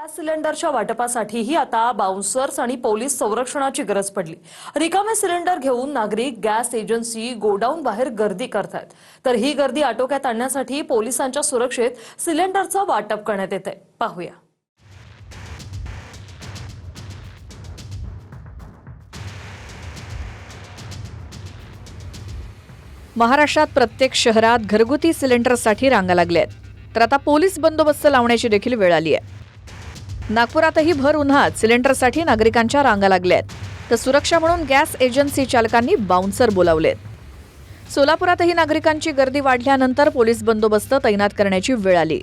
Gas सिलेंडरच्या वाटपासाठीही आता bouncers आणि पोलीस संरक्षणाची गरज पडली। रिकामे सिलेंडर घेऊन नागरिक गॅस एजन्सी गोडाऊन बाहेर गर्दी करतात, तर ही गर्दी आटोक्यात आणण्यासाठी पोलिसांच्या सुरक्षेत सिलेंडरचं वाटप करण्यात येतंय। पाहूया। महाराष्ट्रात प्रत्येक शहरात घरगुती सिलेंडरसाठी रांगा लागल्यात, तर आता पोलीस बंदोबस्त लावण्याची देखील वेळ आली आहे। नागपुरातही भर उन्हात सिलेंडरसाठी नागरिकांच्या रांगा लागल्यात, तर सुरक्षा म्हणून गॅस एजन्सी चालकांनी बाउन्सर बोलावलेत। सोलापुरातही नागरिकांची गर्दी वाढल्यानंतर पोलीस बंदोबस्त तैनात करण्याची वेळ आली।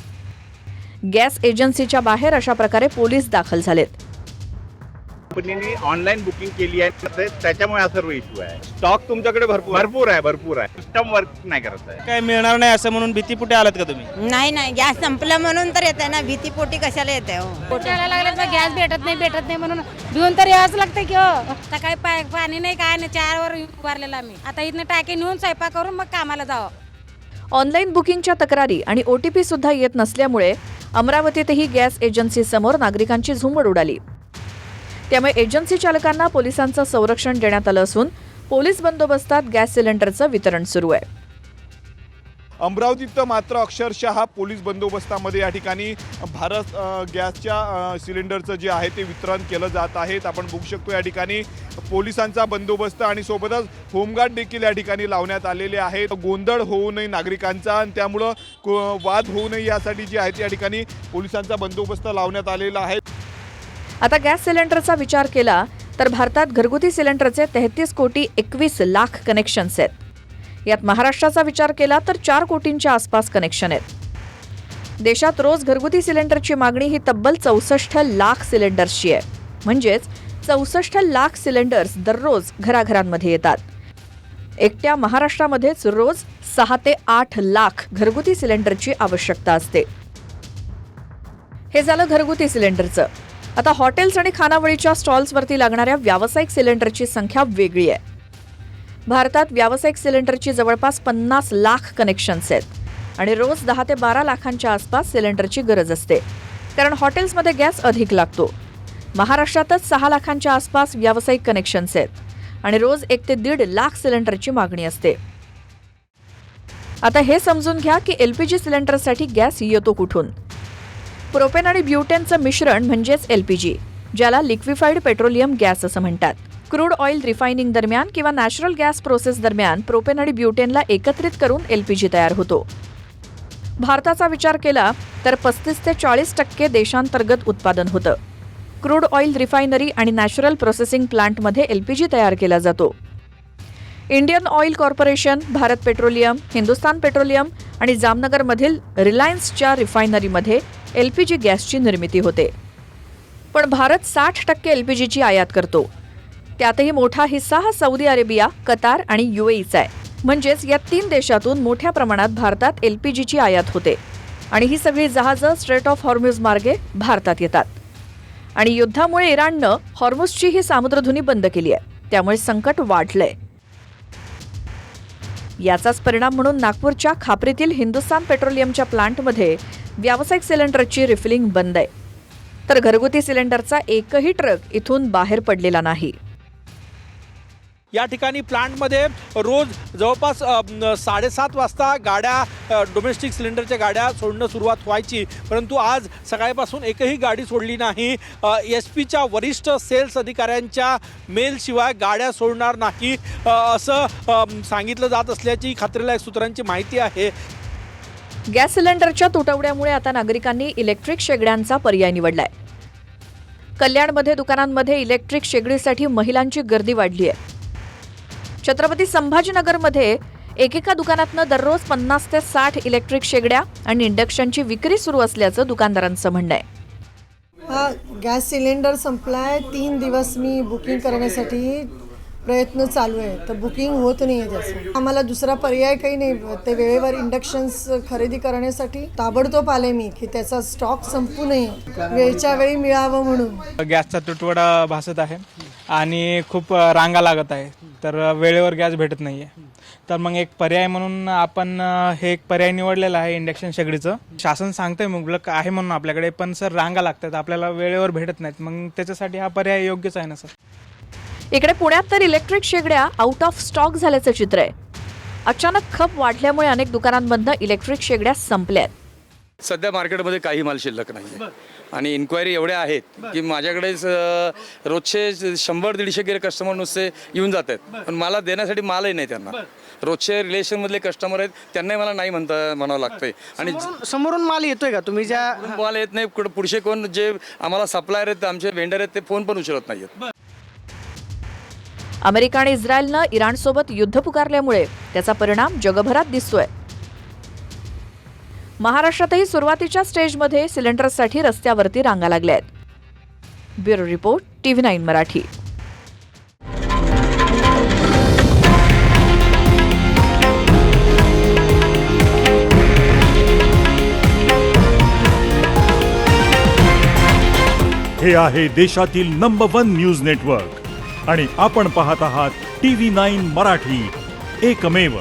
गॅस एजन्सीच्या बाहेर अशा प्रकारे पोलीस दाखल झालेत। कंपनीने ऑनलाईन बुकिंग केली आहे, त्याच्यामुळे हा सर्व इश्यू आहे। स्टॉक तुमच्याकडे भरपूर आहे। सिस्टम वर्क नाही करत आहे। काय मिळणार नाही असं म्हणून भीतीपोटी आलात का तुम्ही? नाही गॅस संपला म्हणून तर येते ना, भीतीपोटी कशाला येते हो? पोटाला लागले तर गॅस भेटत नाही म्हणून भिवून तर यावंच लागतं की हो। सकाळी पाणी नाही काय नाही, 4 वर उभारलेला आम्ही आता इथनं टाकी नेऊन स्वयंपाक करून मग कामाला जावं। ऑनलाईन बुकिंगच्या तक्रारी आणि OTP सुद्धा येत नसल्यामुळे अमरावतीतही गॅस एजन्सी समोर नागरिकांची झुंबड उडाली। त्यामुळे एजन्सी चालकांना पोलिसांचं संरक्षण देण्यात आलं असून पोलीस बंदोबस्तात गॅस सिलेंडरचं वितरण सुरू आहे। अमरावतीत मात्र अक्षरशः पोलीस बंदोबस्तामध्ये या ठिकाणी भारत गॅसच्या सिलेंडरचं जे आहे ते वितरण केलं जात आहे। आपण बघू शकतो या ठिकाणी पोलिसांचा बंदोबस्त आणि सोबतच होमगार्ड देखील या ठिकाणी लावण्यात आलेले आहेत। गोंधळ होऊ नये नागरिकांचा आणि त्यामुळं वाद होऊ नये यासाठी जे आहे या ठिकाणी पोलिसांचा बंदोबस्त लावण्यात आलेला आहे। आता गॅस सिलेंडरचा विचार केला तर भारतात घरगुती सिलेंडरचे 33,21,00,000 कनेक्शन्स आहेत। यात महाराष्ट्राचा विचार केला तर 4 कोटींच्या आसपास कनेक्शन आहेत। देशात रोज घरगुती सिलेंडरची मागणी ही तब्बल 64 लाख सिलेंडर्सची आहे, म्हणजेच 64 लाख सिलेंडर्स दररोज घराघरांमध्ये येतात। एकट्या महाराष्ट्रामध्येच रोज 6 ते 8 लाख घरगुती सिलेंडरची आवश्यकता असते। हे झालं घरगुती सिलेंडरचं। आता हॉटेल्स आणि खानावळीच्या स्टॉल्सवरती लागणाऱ्या व्यावसायिक सिलेंडरची संख्या वेगळी आहे। भारतात व्यावसायिक सिलेंडरची जवळपास 50 लाख कनेक्शन्स आहेत आणि रोज 10 ते 12 लाखांच्या आसपास सिलेंडरची गरज असते, कारण हॉटेल्समध्ये गॅस अधिक लागतो। महाराष्ट्रातच 6 लाखांच्या आसपास व्यावसायिक कनेक्शन्स आहेत आणि रोज 1 ते 1.5 लाख सिलेंडरची मागणी असते। आता हे समजून घ्या की LPG सिलेंडरसाठी गॅस येतो कुठून। प्रोपेन आणि ब्युटेनचं मिश्रण म्हणजेच LPG, ज्याला लिक्विफाईड पेट्रोलियम गॅस असं म्हणतात। क्रूड ऑइल रिफायनिंग दरम्यान किंवा नॅचरल गॅस प्रोसेस दरम्यान प्रोपेन आणि ब्युटेनला एकत्रित करून LPG तयार होतो। भारताचा विचार केला तर 35 ते 40% देशांतर्गत उत्पादन होतं। क्रूड ऑइल रिफायनरी आणि नॅचरल प्रोसेसिंग प्लांटमध्ये LPG तयार केला जातो। Indian oil corporation, Bharat petroleum, Hindustan petroleum आणि जामनगरमधील रिलायन्सच्या रिफायनरीमध्ये LPG गॅसची निर्मिती होते। पण भारत 60% LPGची आयात करतो। त्यातही मोठा हिस्सा हा सौदी अरेबिया, कतार आणि UAEचा आहे। म्हणजेच या 3 देशातून मोठ्या प्रमाणात भारतात LPGची आयात होते आणि ही सगळी जहाजं स्ट्रेट ऑफ हॉर्मुझ मार्गे भारतात येतात। आणि युद्धामुळे इराणनं हॉर्मुझची ही सामुद्रधुनी बंद केली आहे, त्यामुळे संकट वाढलंय। याचाच परिणाम म्हणून नागपूरच्या खापरीतील हिंदुस्तान पेट्रोलियमच्या प्लांटमध्ये व्यावसायिक सिलेंडरची रिफिलिंग बंद आहे, तर घरगुती सिलेंडरचा एकही ट्रक इथून बाहेर पडलेला नाही। या ठिकाणी प्लांटमध्ये रोज जवळपास 7:30 वाजता गाड्या, डोमेस्टिक सिलेंडरच्या गाड्या सोडणं सुरुवात व्हायची, परंतु आज सकाळपासून एकही गाडी सोडली नाही। SP च्या वरिष्ठ सेल्स अधिकाऱ्यांच्या मेलशिवाय गाड्या सोडणार नाही असं सांगितलं जात असल्याची खात्रीलायक सूत्रांची माहिती आहे। गॅस सिलेंडरच्या तुटवड्यामुळे आता नागरिकांनी इलेक्ट्रिक शेगड्यांचा पर्याय निवडलाय। कल्याणमध्ये दुकानांमध्ये इलेक्ट्रिक शेगडीसाठी महिलांची गर्दी वाढली आहे। छत्रपती संभाजीनगरमध्ये एकेका दुकानातनं दररोज 50 ते 60 इलेक्ट्रिक शेगड्या आणि इंडक्शनची विक्री सुरू असल्याचं दुकानदारांचं म्हणणं आहे। हा गॅस सिलेंडर संपलाय। 3 दिवस मी बुकिंग करण्यासाठी प्रयत्न चालू आहे, तर बुकिंग होत नाही आहे त्याचं। आम्हाला दुसरा पर्याय काही नाही, ते वेळेवर इंडक्शन्स खरेदी करण्यासाठी ताबडतोब आले मी की त्याचा स्टॉक संपू नये, वेळच्या वेळी मिळावं म्हणून। गॅसचा तुटवडा भासत आहे आणि खूप रांगा लागत आहे, तर वेळेवर गॅस भेटत नाही आहे। तर मग एक पर्याय म्हणून आपण हे एक पर्याय निवडलेला आहे इंडक्शन शेगडीचं. शासन सांगतंय मुबलक आहे म्हणून आपल्याकडे, पण सर रांगा लागतात, आपल्याला वेळेवर भेटत नाहीत. मग त्याच्यासाठी हा पर्याय योग्यच आहे ना सर. इकडे पुण्यात तर इलेक्ट्रिक शेगड्या आउट ऑफ स्टॉक झाल्याचं चित्र आहे. अचानक खप वाढल्यामुळे अनेक दुकानांमधनं इलेक्ट्रिक शेगड्या संपल्या आहेत. सध्या मार्केटमध्ये काही माल शिल्लक नाही आणि इन्क्वायरी एवढ्या आहेत की माझ्याकडे रोजचे 100-150 कस्टमर नुसते येऊन जात आहेत, पण मला देण्यासाठी मालही नाही त्यांना. रोजचे रिलेशनमधले कस्टमर आहेत, त्यांनाही मला नाही म्हणावं लागतंय. आणि समोरून माल येतोय का तुम्ही ज्या माल येत नाही. पुढचे कोण जे आम्हाला सप्लायर आहेत, आमचे वेंडर आहेत, ते फोन पण उचलत नाहीत. अमेरिका आणि इस्रायलनं इराणसोबत युद्ध पुकारल्यामुळे त्याचा परिणाम जगभरात दिसतोय. महाराष्ट्रातही सुरुवातीच्या स्टेजमध्ये सिलेंडरसाठी रस्त्यावरती रांगा लागल्या आहेत. Bureau report, TV9 Marathi. हे आहे देशातील नंबर 1 न्यूज नेटवर्क आणि आपण पाहत आहात TV9 मराठी, एकमेव.